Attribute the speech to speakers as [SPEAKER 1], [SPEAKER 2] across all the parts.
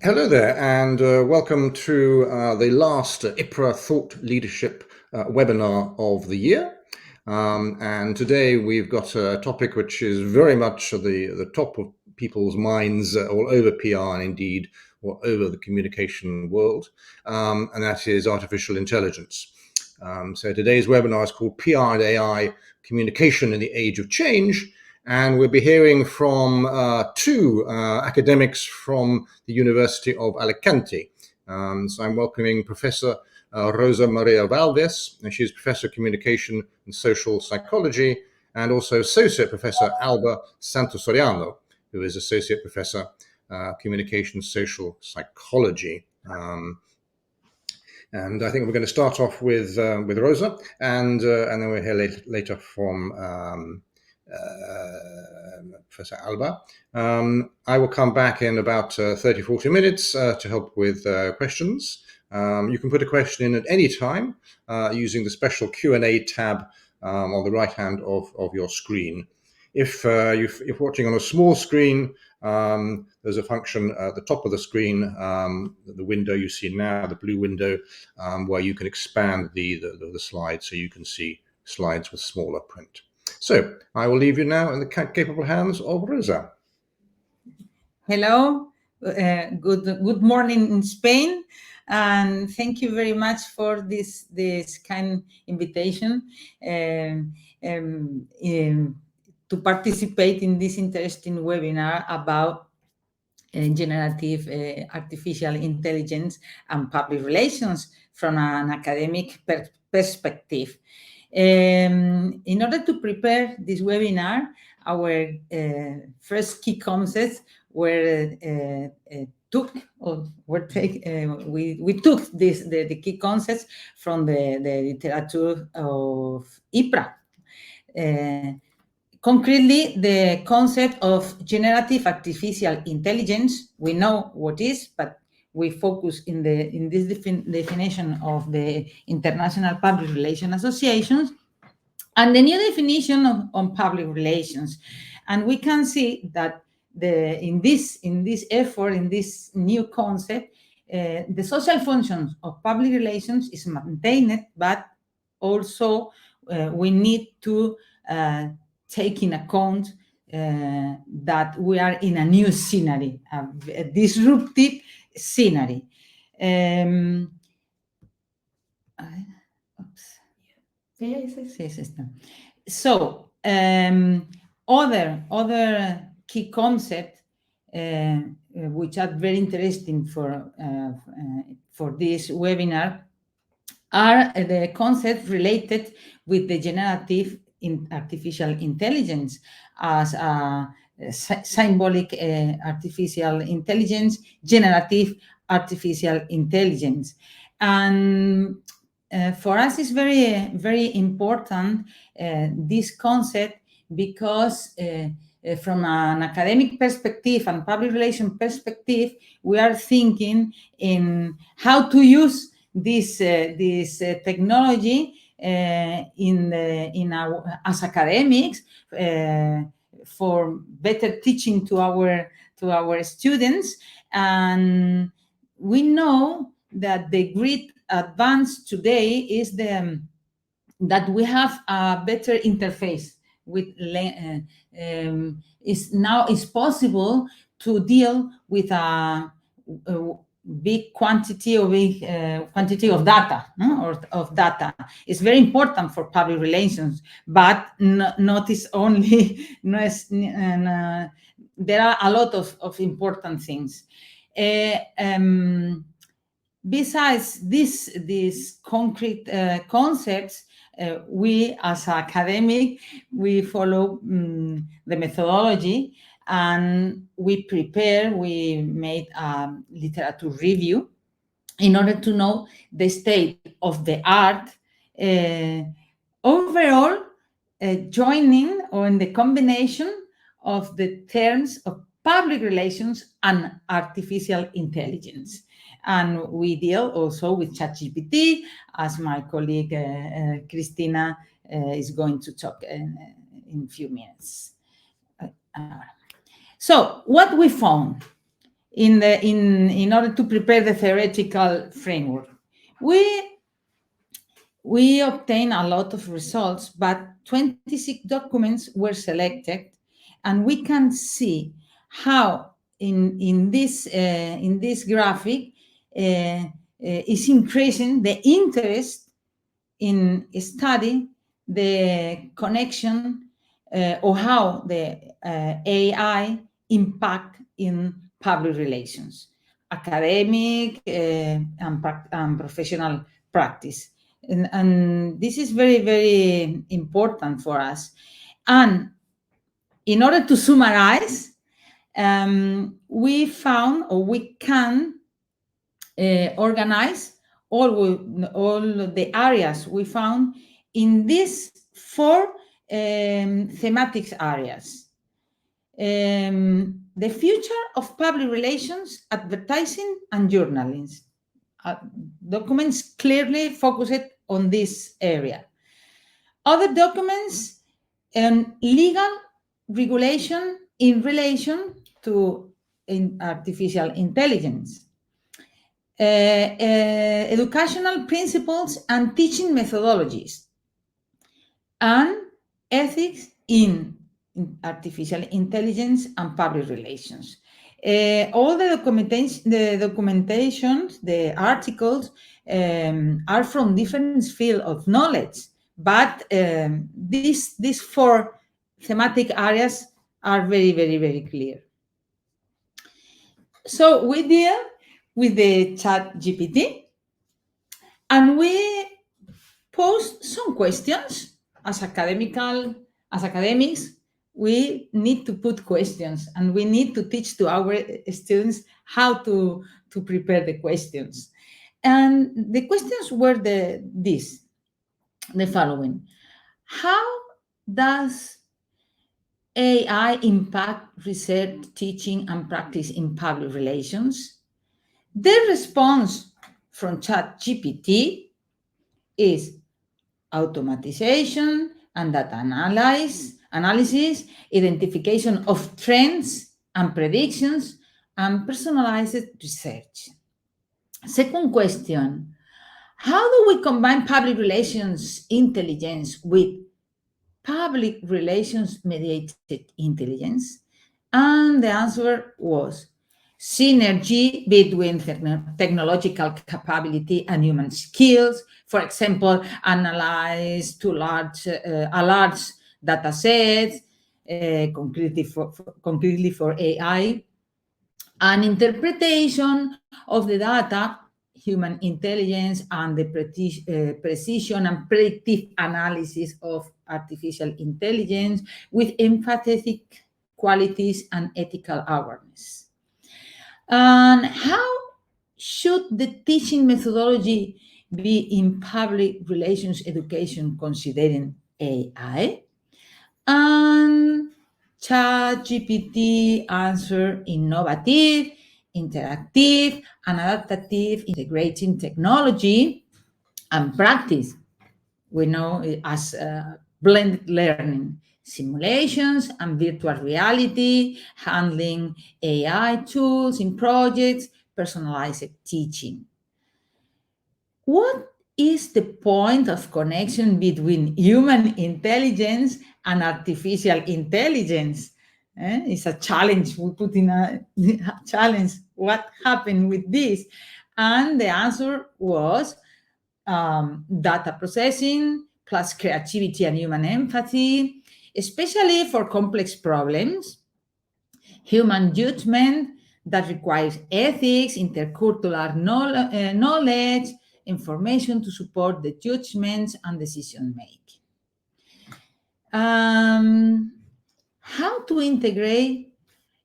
[SPEAKER 1] Hello there, and welcome to the last IPRA Thought Leadership webinar of the year. And today we've got a topic which is very much at the top of people's minds all over PR and indeed all over the communication world, and that is artificial intelligence. So today's webinar is called PR and AI, Communication in the Age of Change. And we'll be hearing from two academics from the University of Alicante. So I'm welcoming Professor Rosa Maria Valdes, and she's Professor of Communication and Social Psychology, and also Associate Professor Alba Santosoriano, who is Associate Professor Communication Social Psychology. And I think we're going to start off with Rosa, and then we'll hear later from Professor Alba. I will come back in about 30-40 minutes to help with questions. You can put a question in at any time using the special Q&A tab on the right hand of your screen. If you're watching on a small screen, there's a function at the top of the screen, the window you see now, the blue window, where you can expand the slides so you can see slides with smaller print. So I will leave you now in the capable hands of Rosa.
[SPEAKER 2] Hello, good morning in Spain, and thank you very much for this kind invitation to participate in this interesting webinar about generative artificial intelligence and public relations from an academic perspective. In order to prepare this webinar, our first key concepts were we took the key concepts from the literature of IPRA. Concretely, the concept of generative artificial intelligence, we know what is, but we focus in this definition of the International Public Relations Associations and the new definition on public relations. And we can see that in this effort, in this new concept, the social functions of public relations is maintained, but also we need to take in account that we are in a new scenery, a disruptive scenery. So other key concepts which are very interesting for this webinar are the concepts related with the generative artificial intelligence as symbolic artificial intelligence, generative artificial intelligence. And for us, it's very, very important, this concept, because from an academic perspective and public relations perspective, we are thinking in how to use this technology as academics for better teaching to our students. And we know that the great advance today is that we have a better interface with it's possible to deal with a big quantity of data, or of data. It's very important for public relations, but not is only. There are a lot of important things. Besides these concrete concepts, we as academic, we follow the methodology, and we made a literature review in order to know the state of the art overall, joining or in the combination of the terms of public relations and artificial intelligence. And we deal also with ChatGPT, as my colleague Cristina is going to talk in a few minutes. So what we found in order to prepare the theoretical framework. We obtained a lot of results, but 26 documents were selected, and we can see how in this graphic is increasing the interest in study the connection or how the AI impact in public relations, academic and professional practice. And this is very, very important for us. And in order to summarize, we found, or we can organize all the areas we found in these four thematic areas. The future of public relations, advertising, and journalism. Documents clearly focused on this area. Other documents and legal regulation in relation to artificial intelligence. Educational principles and teaching methodologies, and ethics in artificial intelligence and public relations. All the documentation, the articles are from different fields of knowledge, but these four thematic areas are very, very, very clear. So we deal with the ChatGPT, and we pose some questions. As academics, we need to put questions, and we need to teach to our students how to prepare the questions. And the questions were the following: how does AI impact research, teaching, and practice in public relations? The response from ChatGPT is automatization and data analysis, identification of trends and predictions, and personalized research. Second question: how do we combine public relations intelligence with public relations mediated intelligence? And the answer was synergy between technological capability and human skills. For example, analyze a large data set, concretely for AI, and interpretation of the data, human intelligence, and the precision and predictive analysis of artificial intelligence with empathetic qualities and ethical awareness. And how should the teaching methodology be in public relations education considering AI? And ChatGPT answer: innovative, interactive, and adaptive, integrating technology and practice. We know it as blended learning, simulations and virtual reality, handling AI tools in projects, personalized teaching. What is the point of connection between human intelligence and artificial intelligence? It's a challenge. We put in a challenge. What happened with this? And the answer was data processing plus creativity and human empathy, especially for complex problems, human judgment that requires ethics, intercultural knowledge, information to support the judgments and decision making. How to integrate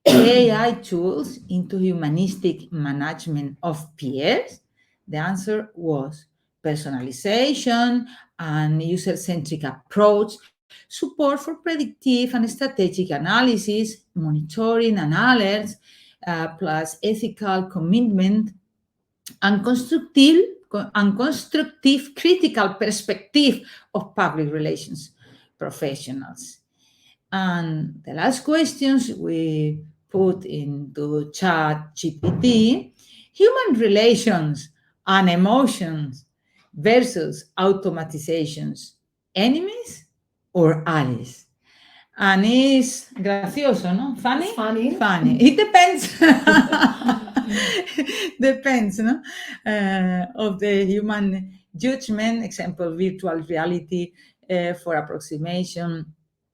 [SPEAKER 2] AI tools into humanistic management of peers? The answer was personalization and user-centric approach, support for predictive and strategic analysis, monitoring and alerts, plus ethical commitment and constructive critical perspective of public relations professionals. And the last questions we put into ChatGPT, human relations and emotions versus automatizations, enemies or allies. And it's gracioso, no? Funny?
[SPEAKER 3] It's funny.
[SPEAKER 2] Funny. It depends. Depends, no? Of the human judgment, example, virtual reality for approximation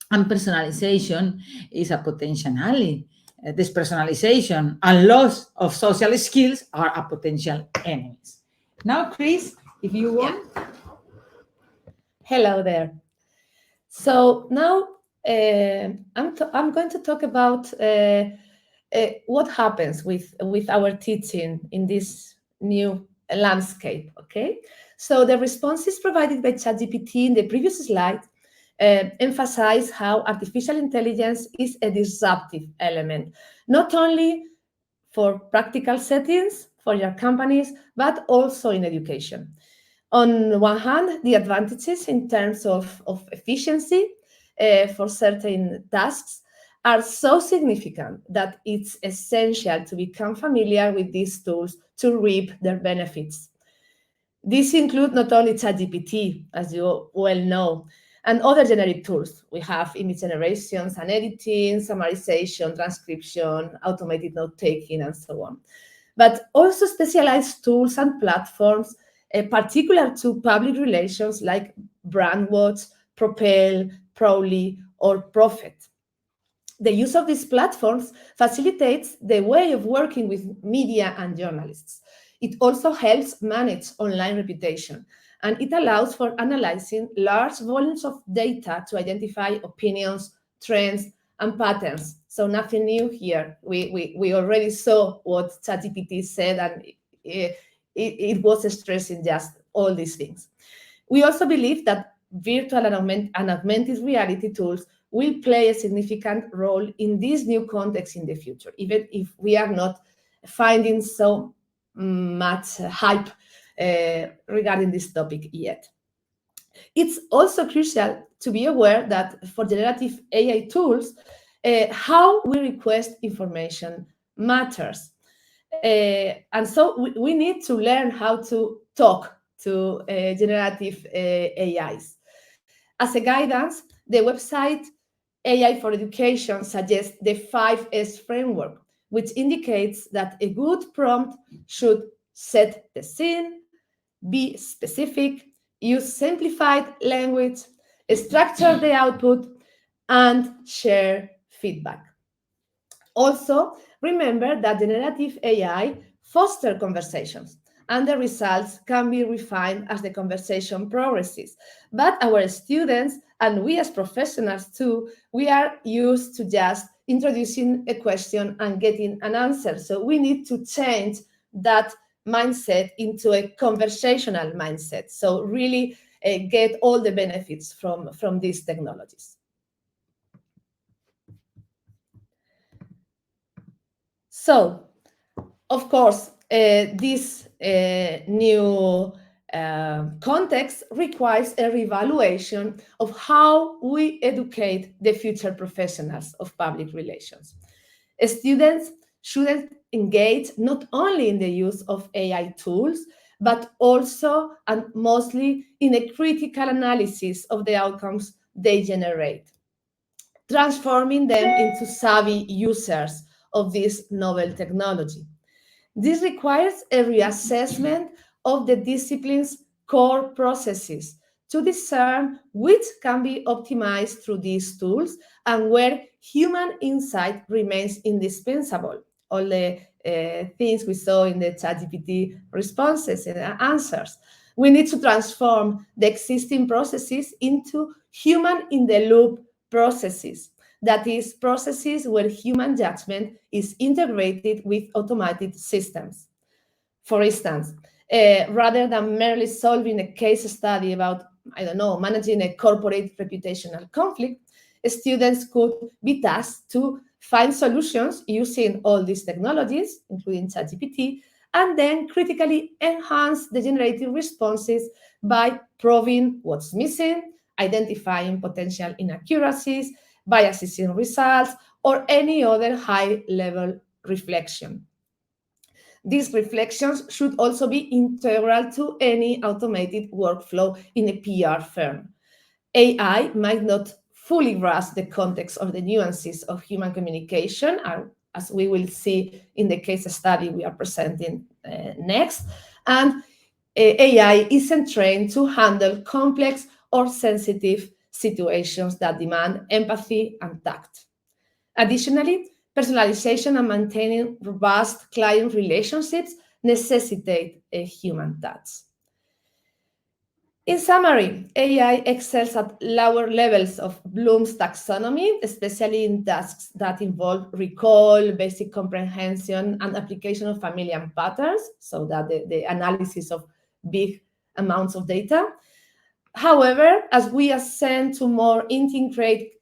[SPEAKER 2] and personalization is a potential ally. Dispersonalization and loss of social skills are a potential enemies. Now, Chris, if you want.
[SPEAKER 3] Hello there. So now I'm going to talk about what happens with our teaching in this new landscape, okay? So the responses provided by ChatGPT in the previous slide emphasize how artificial intelligence is a disruptive element, not only for practical settings for your companies, but also in education. On one hand, the advantages in terms of efficiency for certain tasks are so significant that it's essential to become familiar with these tools to reap their benefits. These include not only ChatGPT, as you well know, and other generic tools. We have image generations and editing, summarization, transcription, automated note taking, and so on. But also specialized tools and platforms particular to public relations like Brandwatch, Propel, Prowly, or Prophet. The use of these platforms facilitates the way of working with media and journalists. It also helps manage online reputation, and it allows for analyzing large volumes of data to identify opinions, trends, and patterns. So nothing new here. We already saw what ChatGPT said, and it was stressing just all these things. We also believe that virtual and augmented reality tools will play a significant role in this new context in the future, even if we are not finding so much hype regarding this topic yet. It's also crucial to be aware that for generative AI tools, how we request information matters. And so we need to learn how to talk to generative AIs. As a guidance, the website AI for Education suggests the 5S framework, which indicates that a good prompt should set the scene, be specific, use simplified language, structure the output, and share feedback. Also, remember that generative AI fosters conversations, and the results can be refined as the conversation progresses. But our students and we as professionals too, we are used to just introducing a question and getting an answer. So we need to change that mindset into a conversational mindset. So really get all the benefits from these technologies. So, of course, this new context requires a reevaluation of how we educate the future professionals of public relations. Students should engage not only in the use of AI tools, but also and mostly in a critical analysis of the outcomes they generate, transforming them into savvy users of this novel technology. This requires a reassessment of the discipline's core processes to discern which can be optimized through these tools and where human insight remains indispensable. All the things we saw in the ChatGPT responses and answers. We need to transform the existing processes into human-in-the-loop processes. That is, processes where human judgment is integrated with automated systems. For instance, rather than merely solving a case study about, managing a corporate reputational conflict, students could be tasked to find solutions using all these technologies, including ChatGPT, and then critically enhance the generated responses by probing what's missing, identifying potential inaccuracies, biases in results, or any other high-level reflection. These reflections should also be integral to any automated workflow in a PR firm. AI might not fully grasp the context or the nuances of human communication, as we will see in the case study we are presenting next. And AI isn't trained to handle complex or sensitive situations that demand empathy and tact. Additionally, personalization and maintaining robust client relationships necessitate a human touch. In summary, AI excels at lower levels of Bloom's taxonomy, especially in tasks that involve recall, basic comprehension, and application of familiar patterns, so that the analysis of big amounts of data. However, as we ascend to more intricate,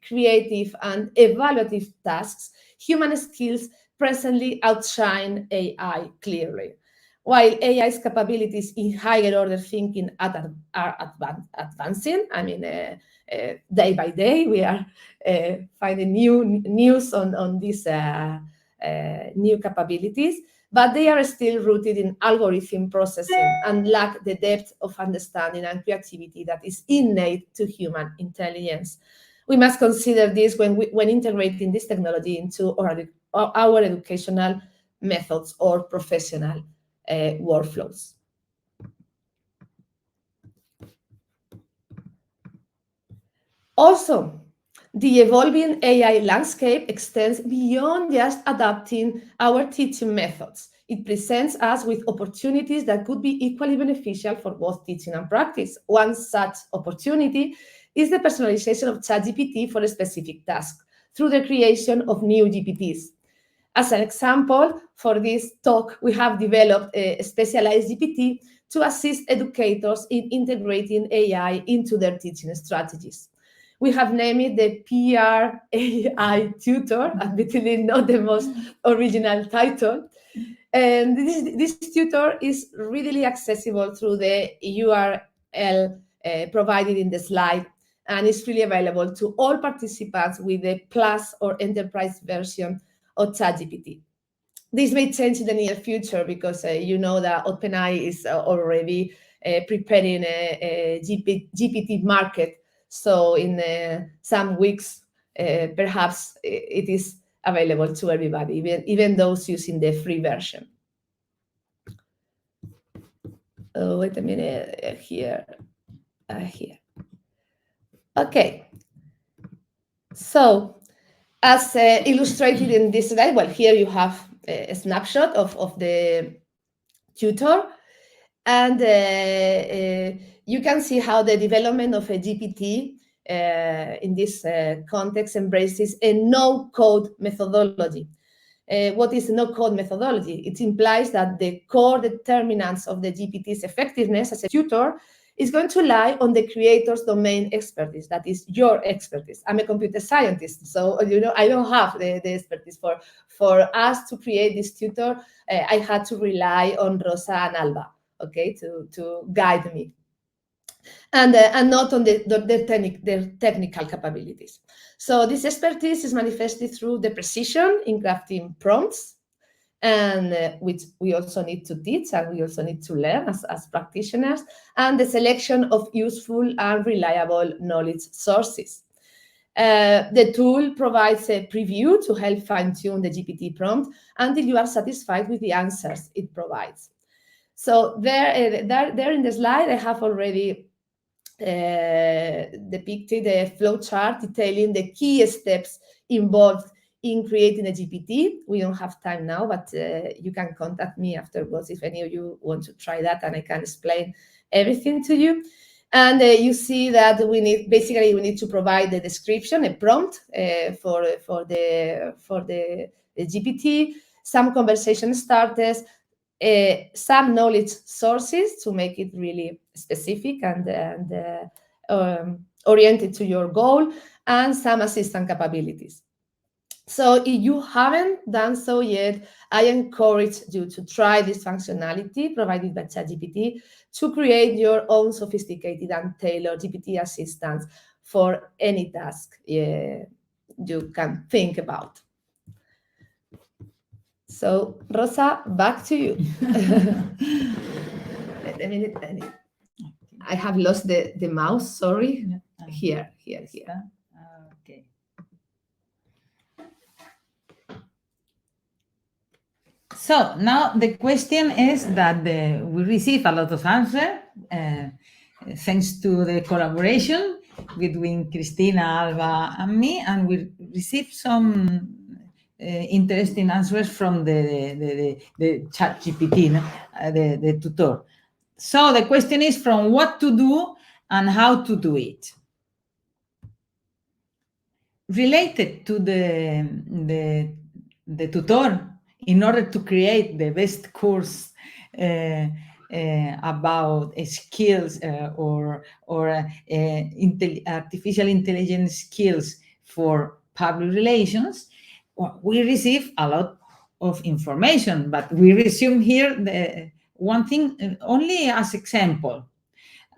[SPEAKER 3] creative, and evaluative tasks, human skills presently outshine AI clearly. While AI's capabilities in higher order thinking are advancing, I mean, day by day, we are finding new news on these new capabilities, but they are still rooted in algorithm processing and lack the depth of understanding and creativity that is innate to human intelligence. We must consider this when integrating this technology into our educational methods or professional workflows. Also, the evolving AI landscape extends beyond just adapting our teaching methods. It presents us with opportunities that could be equally beneficial for both teaching and practice. One such opportunity is the personalization of ChatGPT for a specific task through the creation of new GPTs. As an example, for this talk, we have developed a specialized GPT to assist educators in integrating AI into their teaching strategies. We have named it the PR AI tutor, admittedly not the most original title. And this tutor is readily accessible through the URL provided in the slide, and is freely available to all participants with the Plus or Enterprise version of ChatGPT. This may change in the near future because you know that OpenAI is already preparing a GPT market. So in some weeks, perhaps it is available to everybody, even those using the free version. Oh, wait a minute, here. Okay. So, as illustrated in this slide, well, here you have a snapshot of the tutor, and you can see how the development of a GPT in this context embraces a no-code methodology. What is no-code methodology? It implies that the core determinants of the GPT's effectiveness as a tutor is going to lie on the creator's domain expertise. That is your expertise. I'm a computer scientist, so I don't have the expertise. For us to create this tutor, I had to rely on Rosa and Alba, okay, to guide me, and not on their technical capabilities. So this expertise is manifested through the precision in crafting prompts, and which we also need to teach and we also need to learn as practitioners, and the selection of useful and reliable knowledge sources. The tool provides a preview to help fine-tune the GPT prompt until you are satisfied with the answers it provides. So there in the slide, I have already depicted a flowchart detailing the key steps involved in creating a GPT. We don't have time now, but you can contact me afterwards if any of you want to try that, and I can explain everything to you. And you see that we need to provide the description, a prompt for the GPT, some conversation starters, some knowledge sources to make it really specific and oriented to your goal, and some assistant capabilities. So if you haven't done so yet, I encourage you to try this functionality provided by ChatGPT to create your own sophisticated and tailored GPT assistants for any task you can think about. So, Rosa, back to you. a minute. I have lost the mouse, sorry. Here.
[SPEAKER 2] Okay. So now the question is that we receive a lot of answers thanks to the collaboration between Cristina, Alba, and me, and we received some interesting answers from the ChatGPT, the tutor. So the question is from what to do and how to do it. Related to the tutor, in order to create the best course about skills or artificial intelligence skills for public relations, we receive a lot of information, but we resume here the one thing only as example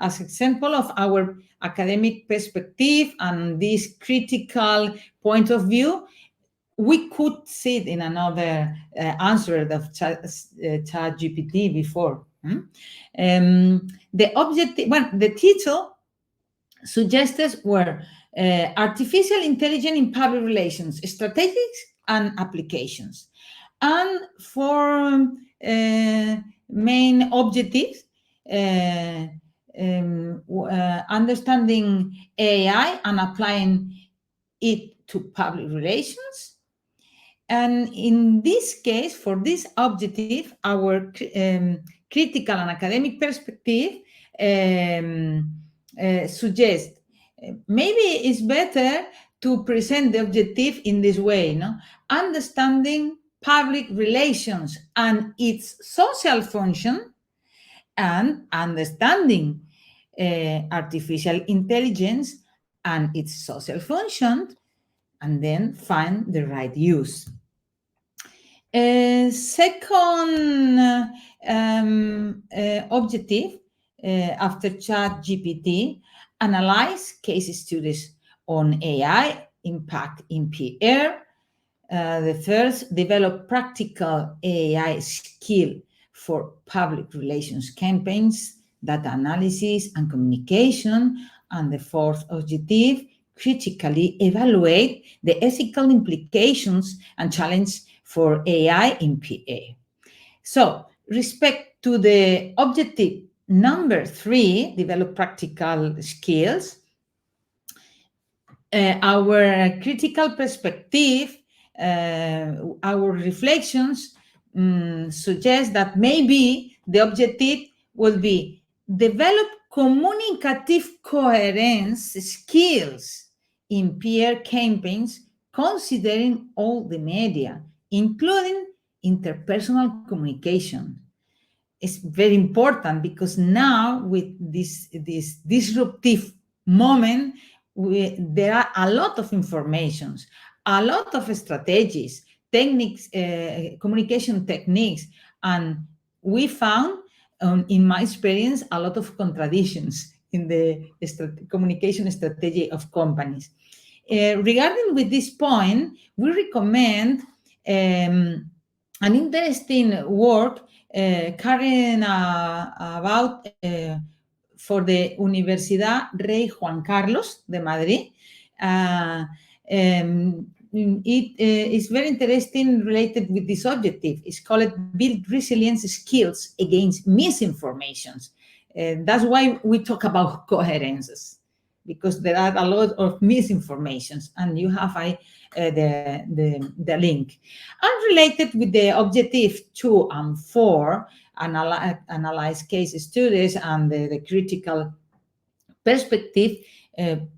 [SPEAKER 2] of our academic perspective and this critical point of view. We could see it in another answer of ChatGPT before. The objective, well, the title suggested were artificial intelligence in public relations, strategies and applications. And for main objectives, understanding AI and applying it to public relations. And in this case, for this objective, our critical and academic perspective suggests maybe it's better to present the objective in this way, no? Understanding public relations and its social function, and understanding artificial intelligence and its social function, and then find the right use. Second objective after ChatGPT, analyze case studies on AI impact in PR. The first, develop practical AI skill for public relations campaigns, data analysis and communication. And the fourth objective, critically evaluate the ethical implications and challenge for AI in PA. So, respect to the objective number 3, develop practical skills, our critical perspective, our reflections suggest that maybe the objective will be develop communicative coherence skills in PR campaigns, considering all the media, including interpersonal communication. It's very important because now with this disruptive moment, there are a lot of informations, a lot of strategies, techniques, communication techniques, and we found, in my experience, a lot of contradictions in the communication strategy of companies. Regarding with this point, we recommend an interesting work carrying about for the Universidad Rey Juan Carlos de Madrid. It is very interesting related with this objective. It's called Build Resilience Skills Against Misinformations. That's why we talk about coherences, because there are a lot of misinformations, and you have the link. And related with the objective 2 and 4, analyze case studies and the critical perspective,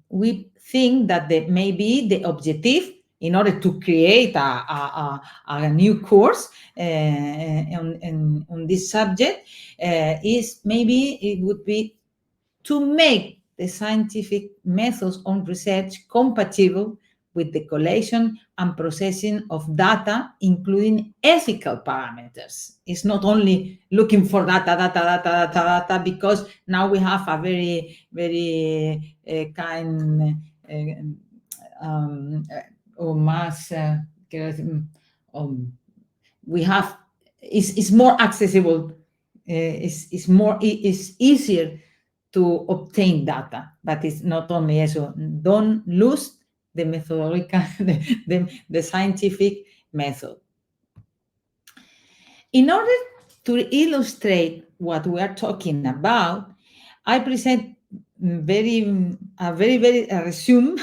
[SPEAKER 2] we think that maybe the objective, in order to create a new course on this subject, is maybe it would be to make the scientific methods on research compatible with the collection and processing of data, including ethical parameters. It's not only looking for data, because now we have a very or más, we have, is more accessible, is easier to obtain data, but it's not only eso. Don't lose the methodological, the scientific method. In order to illustrate what we are talking about, I present a resume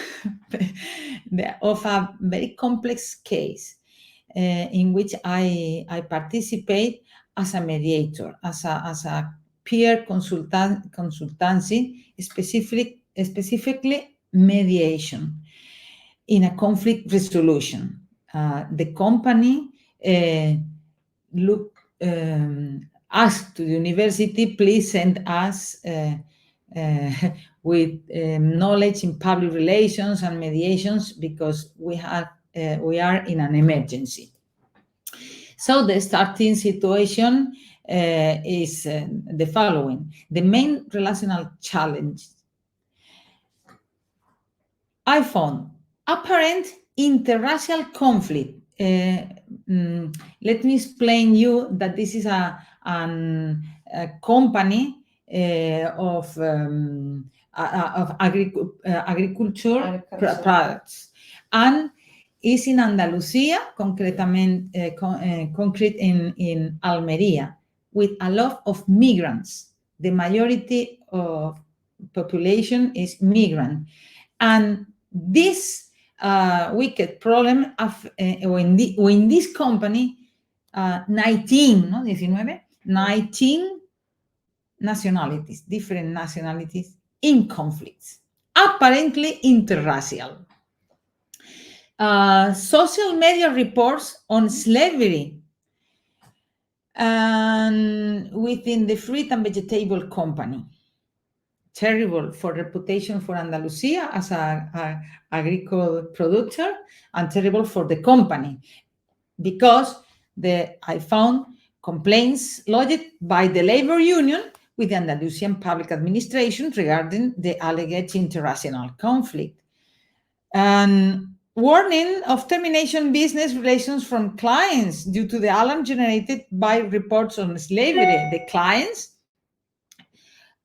[SPEAKER 2] of a very complex case in which I participate as a mediator, as a peer consultancy, specifically mediation in a conflict resolution. The company asked to the university, please send us with knowledge in public relations and mediations, because we are in an emergency. So the starting situation is the following. The main relational challenge I found: apparent interracial conflict. Let me explain you that this is a company of agriculture products, and is in Andalusia, concrete in Almería, with a lot of migrants. The majority of population is migrant, and this wicked problem in this company, 19 nationalities, different nationalities in conflicts, apparently interracial. Social media reports on slavery within the fruit and vegetable company. Terrible for reputation for Andalusia as a agricultural producer, and terrible for the company, because I found complaints lodged by the labor union with the Andalusian public administration regarding the alleged interracial conflict, and warning of termination business relations from clients due to the alarm generated by reports on slavery. The clients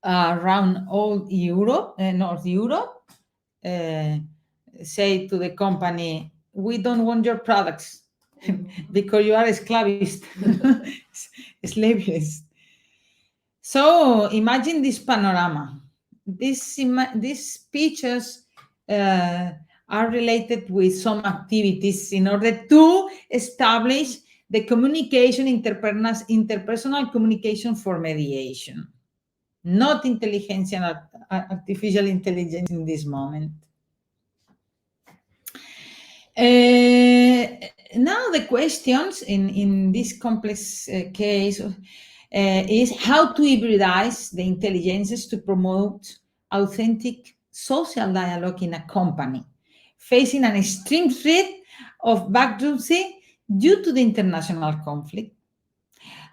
[SPEAKER 2] around all Europe, North Europe, say to the company, we don't want your products because you are esclavist, slavist. So imagine this panorama. These pictures are related with some activities in order to establish the communication, interpersonal communication for mediation. Not intelligence and artificial intelligence in this moment. Now the questions in this complex case is how to hybridize the intelligences to promote authentic social dialogue in a company facing an extreme threat of bankruptcy due to the international conflict.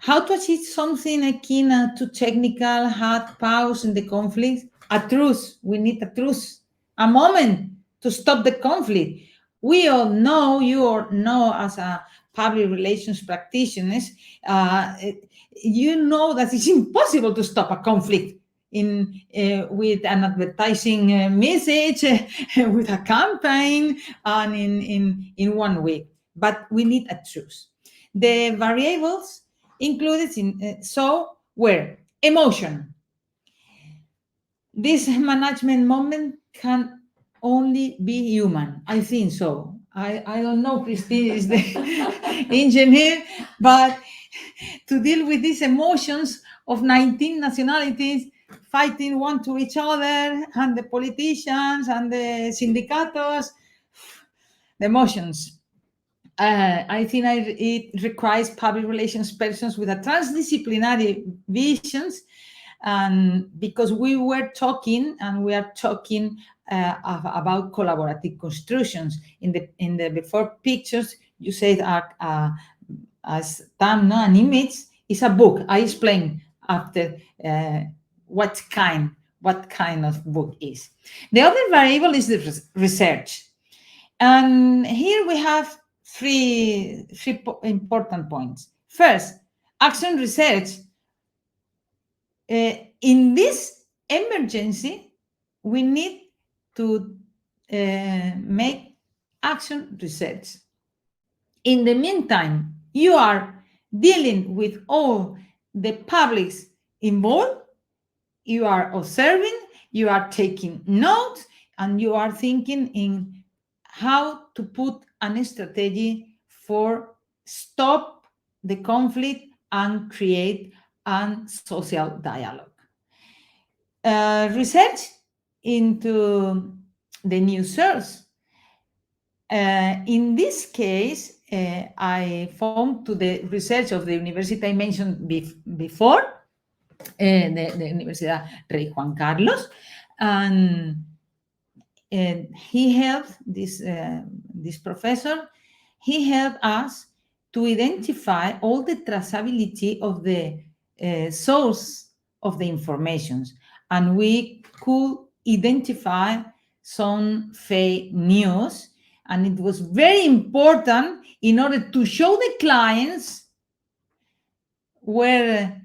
[SPEAKER 2] How to achieve something akin to technical hard pause in the conflict? A truce. We need a truce. A moment to stop the conflict. We all know, you all know as a public relations practitioners, you know that it's impossible to stop a conflict with an advertising message, with a campaign, and in 1 week. But we need a truce. The variables included were emotion. This management moment can only be human. I think so. I don't know, Christine is the engineer, but to deal with these emotions of 19 nationalities fighting one to each other, and the politicians and the sindicatos, the emotions. I think it requires public relations persons with a transdisciplinary visions, and because we are talking about collaborative constructions. In the before pictures, you said as an image is a book. I explain after what kind of book is. The other variable is the research. And here we have three important points. First, action research. In this emergency, we need to make action research. In the meantime, you are dealing with all the publics involved, you are observing, you are taking notes, and you are thinking in how to put a strategy for stop the conflict and create a social dialogue. Research into the new source. In this case, I found to the research of the university I mentioned before, the Universidad Rey Juan Carlos, and he helped this professor. He helped us to identify all the traceability of the source of the informations, and we could identify some fake news, and it was very important in order to show the clients where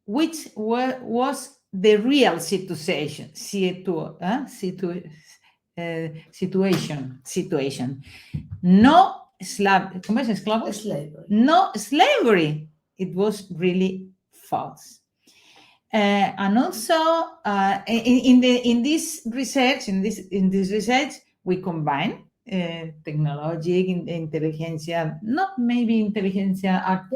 [SPEAKER 2] which was the real situation. No
[SPEAKER 3] Slavery.
[SPEAKER 2] No slavery. It was really false. And also in this research, we combine technology, intelligentsia, not maybe intelligentsia,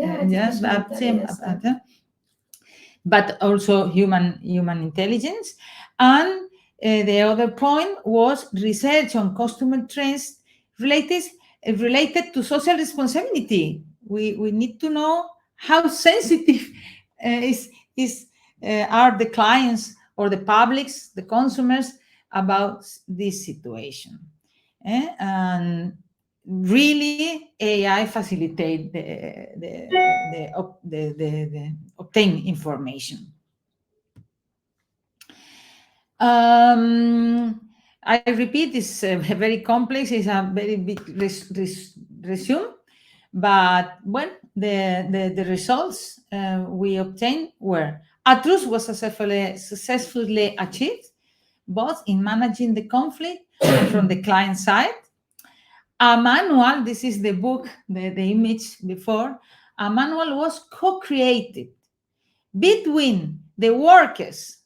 [SPEAKER 2] but also human intelligence. And the other point was research on customer trends related to social responsibility. We need to know how sensitive are the clients or the publics, the consumers, about this situation. And really, AI facilitate the obtain information. I repeat, it's very complex. It's a very big resume, but well, the results we obtained were: a truce was successfully achieved, both in managing the conflict from the client side. A manual, this is the book, the image before, a manual was co-created between the workers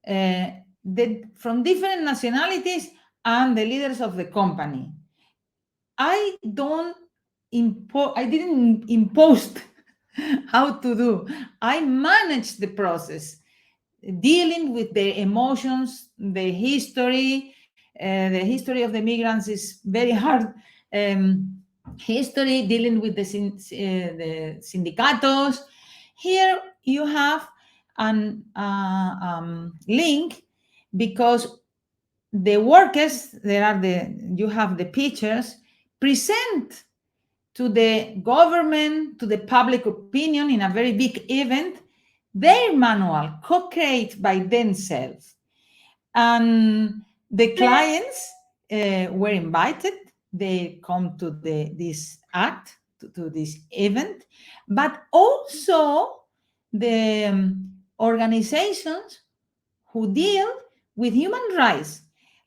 [SPEAKER 2] from different nationalities and the leaders of the company. I didn't impose how to do. I managed the process, dealing with the emotions, the history. The history of the migrants is very hard. History, dealing with the sindicatos. Here you have an link, because the workers, you have the pictures, present to the government, to the public opinion in a very big event, their manual, co-created by themselves. And the clients were invited. They come to this act, to this event, but also the organizations who deal with human rights,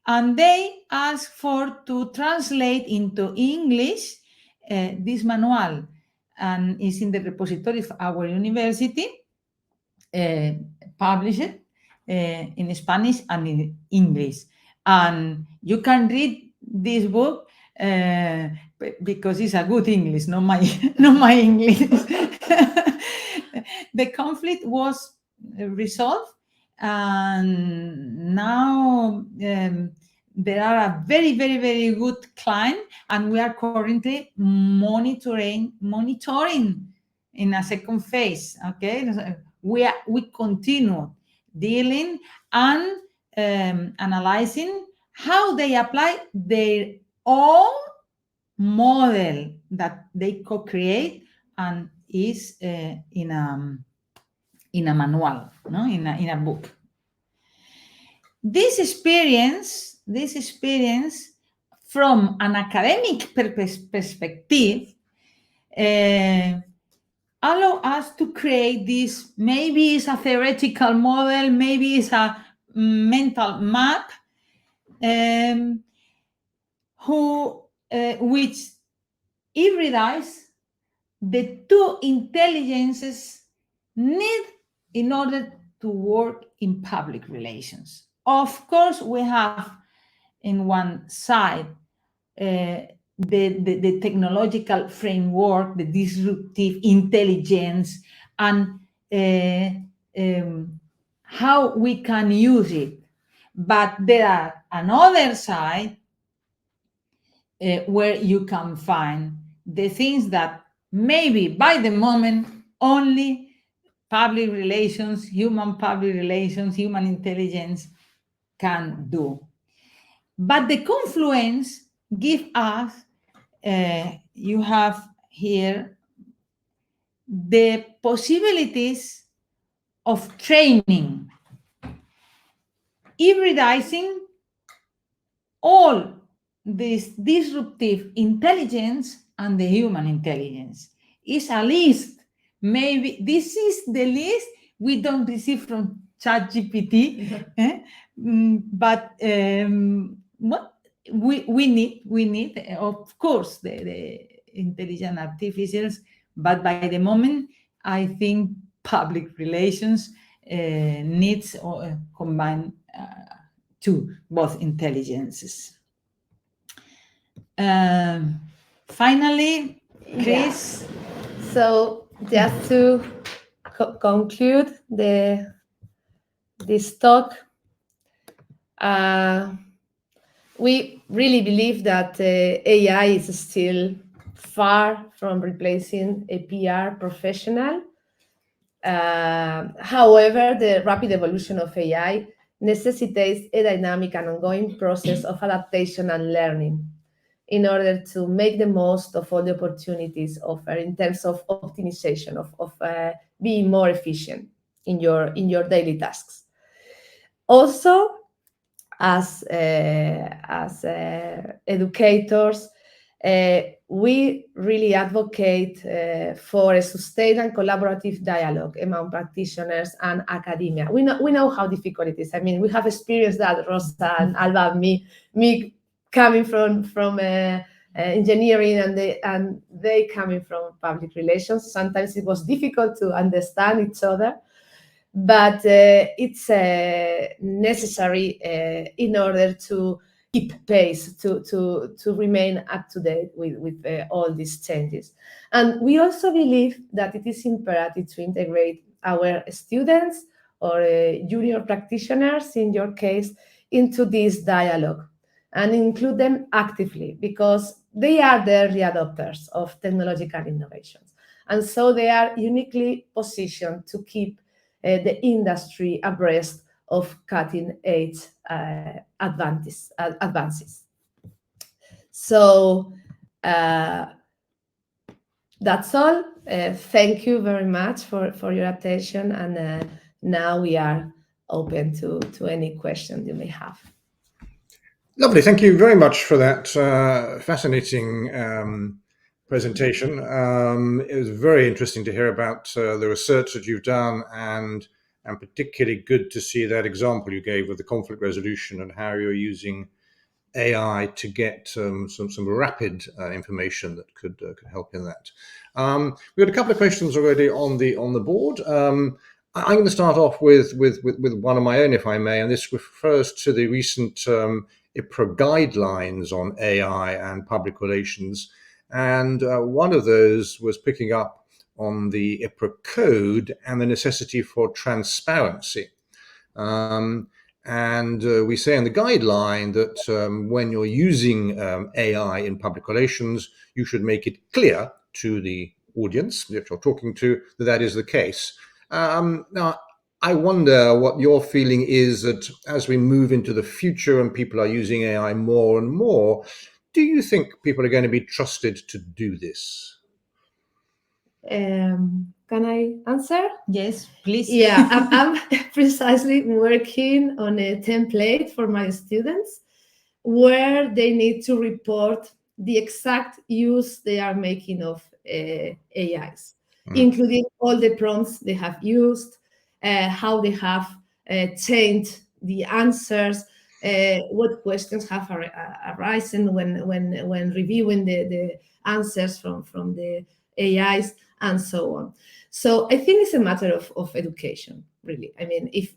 [SPEAKER 2] and they ask to translate into English this manual, and is in the repository of our university, published in Spanish and in English. And you can read this book because it's a good English, not my English. The conflict was resolved, and now there are a very, very, very good client, and we are currently monitoring in a second phase. Okay, we continue dealing and analyzing how they apply their own model that they co-create and is in a manual, no, in a book. This experience this experience from an academic perspective, allow us to create this, maybe it's a theoretical model, maybe it's a mental map, which hybridize the two intelligences need in order to work in public relations. Of course, we have in one side the technological framework, the disruptive intelligence, and how we can use it. But there are another side where you can find the things that maybe by the moment only public relations, human public relations, human intelligence can do. But the confluence give us, you have here the possibilities of training, hybridizing all this disruptive intelligence and the human intelligence. It's a list. Maybe this is the list we don't receive from ChatGPT, but what we need, of course, the intelligent artificials, but by the moment, I think public relations needs combine both intelligences. Finally, Chris.
[SPEAKER 3] Yeah. So just to conclude this talk, we really believe that AI is still far from replacing a PR professional. However, the rapid evolution of AI necessitates a dynamic and ongoing process of adaptation and learning in order to make the most of all the opportunities offered in terms of optimization, of being more efficient in your daily tasks. Also, as educators, we really advocate for a sustained and collaborative dialogue among practitioners and academia. We know how difficult it is. I mean, we have experienced that, Rosa and Alba, me coming from engineering and they coming from public relations. Sometimes it was difficult to understand each other, but it's necessary in order to keep pace, to remain up to date with all these changes. And we also believe that it is imperative to integrate our students or junior practitioners, in your case, into this dialogue and include them actively, because they are the early adopters of technological innovations. And so they are uniquely positioned to keep the industry abreast of cutting-edge advances. So that's all. Thank you very much for your attention, and now we are open to any question you may have.
[SPEAKER 1] Lovely. Thank you very much for that fascinating presentation. It was very interesting to hear about the research that you've done, and particularly good to see that example you gave of the conflict resolution and how you're using AI to get some rapid information that could help in that. We had a couple of questions already on the board. I'm going to start off with one of my own, if I may, and this refers to the recent IPRA guidelines on AI and public relations. And one of those was picking up on the IPRA code and the necessity for transparency. And we say in the guideline that when you're using AI in public relations, you should make it clear to the audience that you're talking to that is the case. Now, I wonder what your feeling is that as we move into the future and people are using AI more and more, do you think people are going to be trusted to do this?
[SPEAKER 3] Can I answer?
[SPEAKER 2] Yes, please.
[SPEAKER 3] Yeah, I'm precisely working on a template for my students where they need to report the exact use they are making of AIs, including all the prompts they have used, how they have changed the answers, what questions have arisen when reviewing the answers from the AIs, and so on. So I think it's a matter of education, really. I mean, if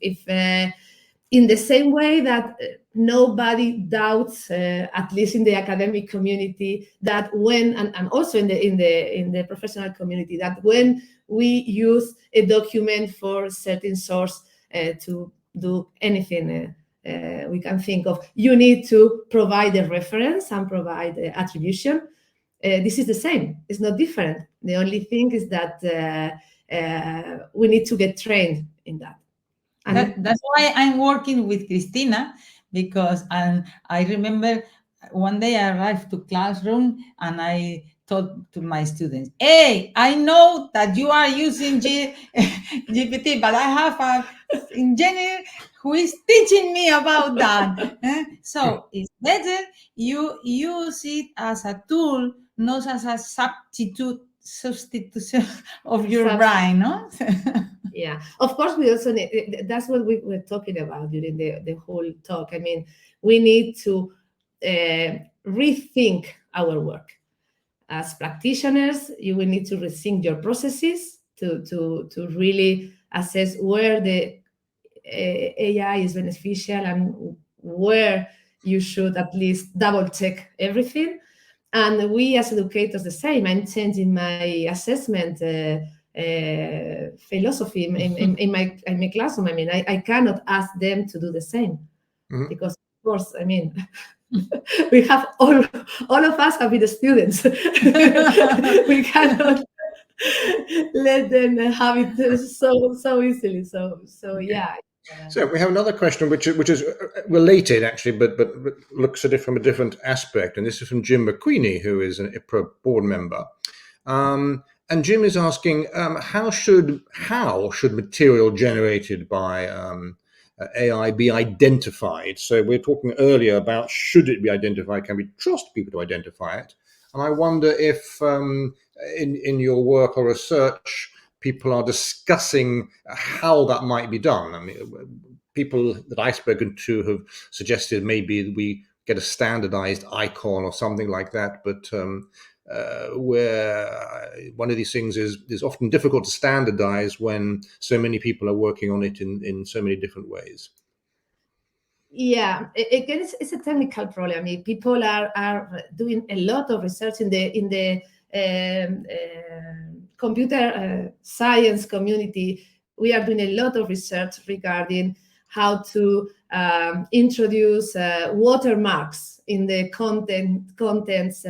[SPEAKER 3] in the same way that nobody doubts, at least in the academic community, that when and also in the professional community, that when we use a document for a certain source to do anything we can think of, you need to provide a reference and provide attribution. This is the same. It's not different. The only thing is that we need to get trained in that.
[SPEAKER 2] That's why I'm working with Cristina, because I remember one day I arrived to classroom and I told to my students, hey, I know that you are using GPT, but I have an engineer who is teaching me about that. So it's better you use it as a tool, not as a substitution of your brain, no?
[SPEAKER 3] Yeah, of course, we also need, that's what we were talking about during the whole talk. I mean, we need to rethink our work. As practitioners, you will need to rethink your processes to really assess where the AI is beneficial and where you should at least double check everything. And we as educators, the same. I'm changing my assessment philosophy in my classroom. I mean, I cannot ask them to do the same, because of course, I mean, we have all of us have been the students. We cannot let them have it so easily. So yeah.
[SPEAKER 1] So we have another question which is related actually, but looks at it from a different aspect, and this is from Jim McQueenie, who is an IPRA board member. And Jim is asking, how should material generated by AI be identified? So we're talking earlier about should it be identified? Can we trust people to identify it? And I wonder if in your work or research, people are discussing how that might be done. I mean, people that I've spoken to have suggested maybe we get a standardized icon or something like that, but where one of these things is often difficult to standardize when so many people are working on it in so many different ways.
[SPEAKER 3] Yeah, again, it's a technical problem. I mean, people are doing a lot of research in the computer science community. We are doing a lot of research regarding how to introduce watermarks in the contents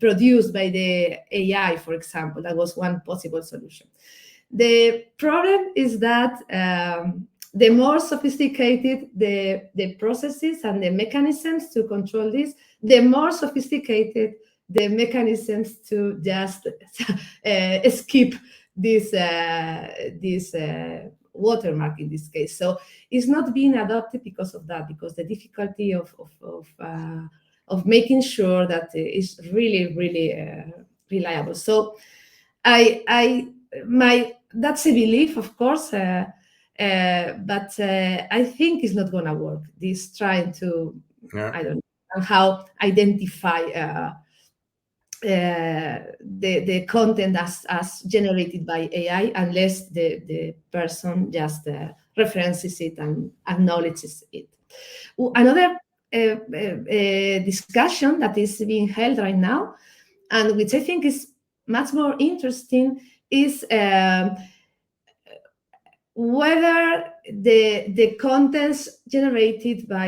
[SPEAKER 3] produced by the AI, for example. That was one possible solution. The problem is that the more sophisticated the processes and the mechanisms to control this, the more sophisticated the mechanisms to just skip this watermark in this case. So it's not being adopted because of that, because the difficulty of making sure that it's really, really reliable. So that's a belief, of course, but I think it's not going to work. This trying to, I don't know how identify the content as generated by AI, unless the person just references it and acknowledges it. Another discussion that is being held right now, and which I think is much more interesting, is whether the contents generated by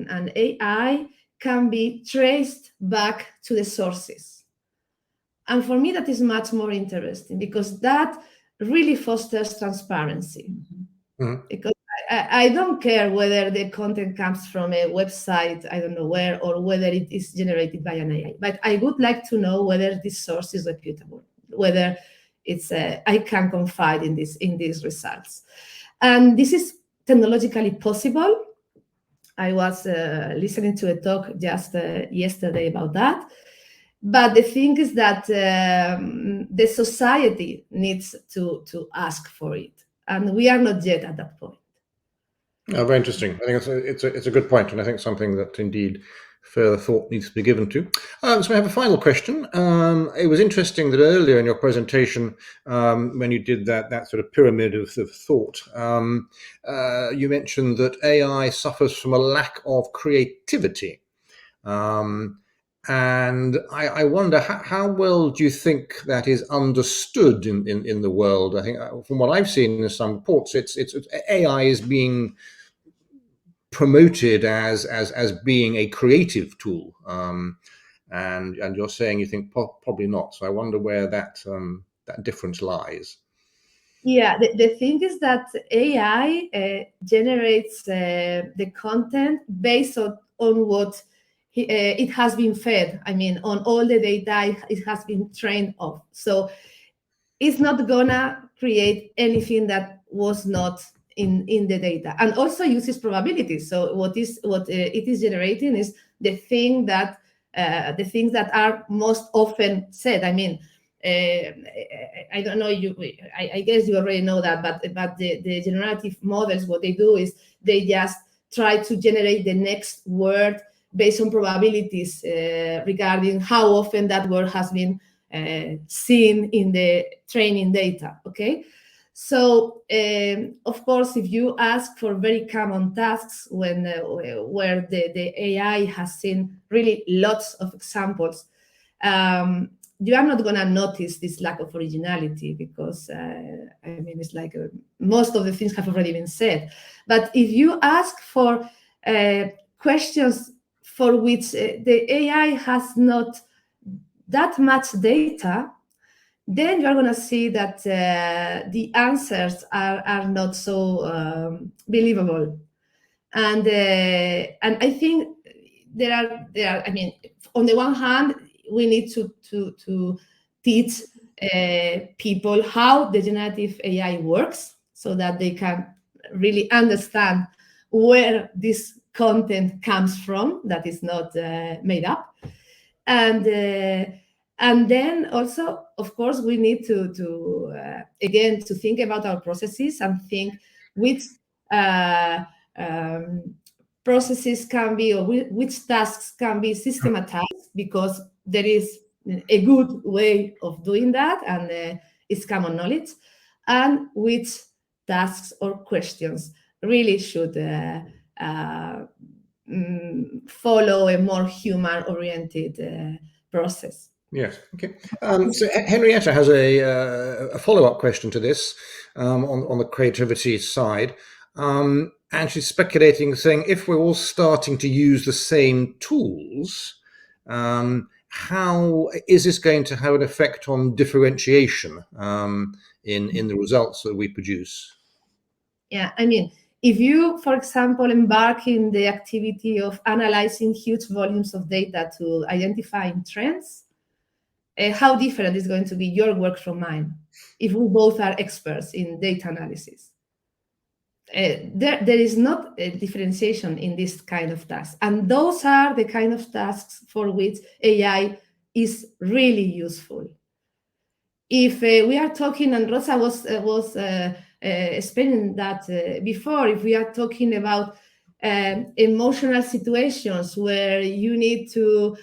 [SPEAKER 3] an AI can be traced back to the sources. And for me, that is much more interesting, because that really fosters transparency. Mm-hmm. Because I don't care whether the content comes from a website, I don't know where, or whether it is generated by an AI. But I would like to know whether this source is reputable, whether it's I can confide in these results. And this is technologically possible. I was listening to a talk just yesterday about that. But the thing is that the society needs to ask for it, and we are not yet at that point.
[SPEAKER 1] Oh, very interesting. I think it's a good point, and I think something that indeed further thought needs to be given to. So I have a final question. It was interesting that earlier in your presentation, when you did that sort of pyramid of thought, you mentioned that AI suffers from a lack of creativity. And I wonder how well do you think that is understood in the world? I think from what I've seen in some reports, it's AI is being promoted as being a creative tool, and you're saying you think probably not. So I wonder where that difference lies.
[SPEAKER 3] Yeah, the thing is that AI generates the content based on what it has been fed. I mean, on all the data it has been trained of. So it's not gonna create anything that was not in the data, and also uses probabilities. So what it is generating is the things that are most often said. I mean, I don't know, I guess you already know that, but the generative models, what they do is they just try to generate the next word based on probabilities regarding how often that word has been seen in the training data. Okay, so of course, if you ask for very common tasks where the AI has seen really lots of examples, you are not going to notice this lack of originality, because I mean, it's like most of the things have already been said. But if you ask for questions for which the AI has not that much data, then you're going to see that the answers are not so believable. And I think there are. I mean, on the one hand, we need to teach people how the generative AI works, so that they can really understand where this content comes from that is not made up. And then also, of course, we need to again to think about our processes and think which processes can be, or which tasks can be systematized, because there is a good way of doing that, and it's common knowledge, and which tasks or questions really should follow a more human-oriented process.
[SPEAKER 1] Yes. Okay. So Henrietta has a follow-up question to this on the creativity side, and she's speculating, saying if we're all starting to use the same tools, how is this going to have an effect on differentiation in the results that we produce?
[SPEAKER 3] Yeah, I mean, if you, for example, embark in the activity of analyzing huge volumes of data to identify trends, how different is going to be your work from mine if we both are experts in data analysis? There is not a differentiation in this kind of tasks, and those are the kind of tasks for which AI is really useful. If we are talking, and Rosa was explaining that before, if we are talking about emotional situations where you need to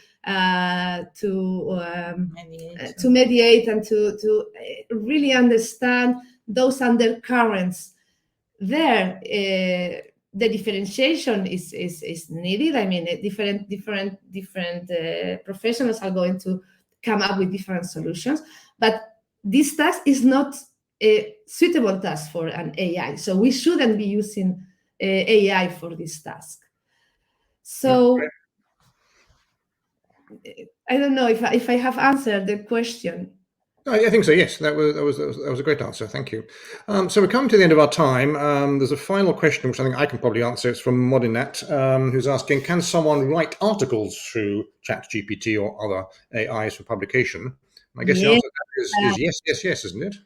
[SPEAKER 3] mediate and to really understand those undercurrents, there the differentiation is needed. I mean, different professionals are going to come up with different solutions, but this task is not a suitable task for an AI, so we shouldn't be using AI for this task. So I don't know if I have answered the question.
[SPEAKER 1] I think so. Yes, that was a great answer. Thank you. So we're coming to the end of our time. There's a final question, which I think I can probably answer. It's from Modinat, who's asking: can someone write articles through ChatGPT or other AIs for publication? And I guess the answer to that is yes, isn't it?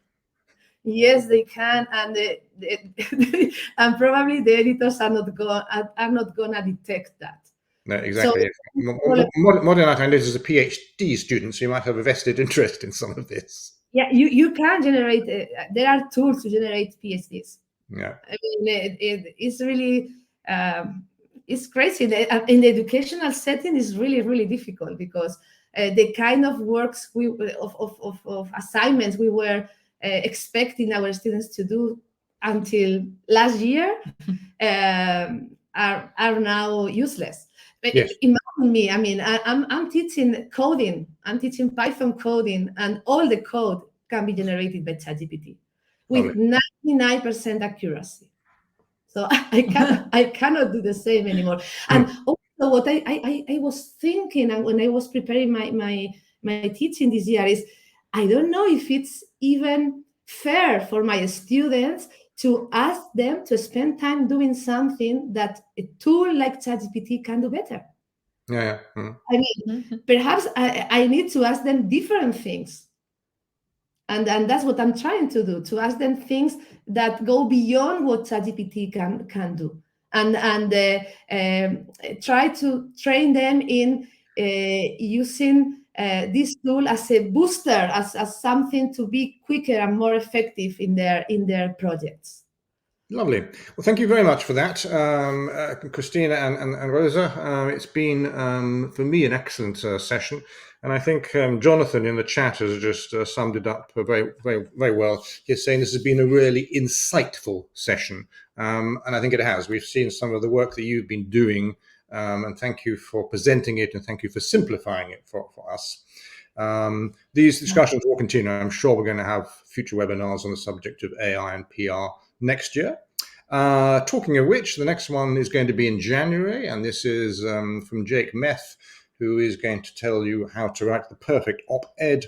[SPEAKER 3] Yes, they can, and and probably the editors are not gonna detect that.
[SPEAKER 1] No, exactly.
[SPEAKER 3] So,
[SPEAKER 1] More than that, I notice as a PhD student, so you might have a vested interest in some of this.
[SPEAKER 3] yeah, you can generate. There are tools to generate PhDs.
[SPEAKER 1] Yeah.
[SPEAKER 3] I mean, it's really it's crazy. In the educational setting, is really difficult because the kind of works of assignments we were expecting our students to do until last year are now useless. But
[SPEAKER 1] Yes.
[SPEAKER 3] imagine me. I mean, I'm teaching coding. I'm teaching Python coding, and all the code can be generated by ChatGPT with 99% accuracy. So I cannot do the same anymore. And also, what I was thinking, and when I was preparing my teaching this year, is I don't know if it's even fair for my students to ask them to spend time doing something that a tool like ChatGPT can do better.
[SPEAKER 1] Yeah.
[SPEAKER 3] I mean, perhaps I need to ask them different things. And that's what I'm trying to do, to ask them things that go beyond what ChatGPT can do, and try to train them in using this tool as a booster, as something to be quicker and more effective in their projects.
[SPEAKER 1] Lovely. Well, thank you very much for that, Christina and Rosa. It's been, for me, an excellent session. And I think Jonathan in the chat has just summed it up very well. He's saying this has been a really insightful session. And I think it has. We've seen some of the work that you've been doing. And thank you for presenting it, and thank you for simplifying it for us. These discussions will continue. I'm sure we're going to have future webinars on the subject of AI and PR next year. Talking of which, the next one is going to be in January, and this is from Jake Meth, who is going to tell you how to write the perfect op-ed.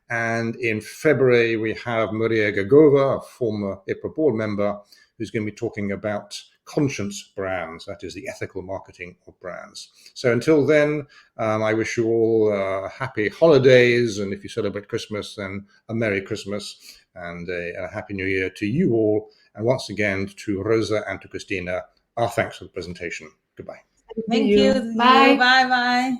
[SPEAKER 1] And in February, we have Maria Gagova, a former IPRA board member, who's going to be talking about conscience brands, that is the ethical marketing of brands. So until then, I wish you all happy holidays, and if you celebrate Christmas, then a Merry Christmas and a Happy New Year to you all. And once again, to Rosa and to Christina, our thanks for the presentation. Goodbye.
[SPEAKER 2] Thank you.
[SPEAKER 3] Bye.
[SPEAKER 2] Bye.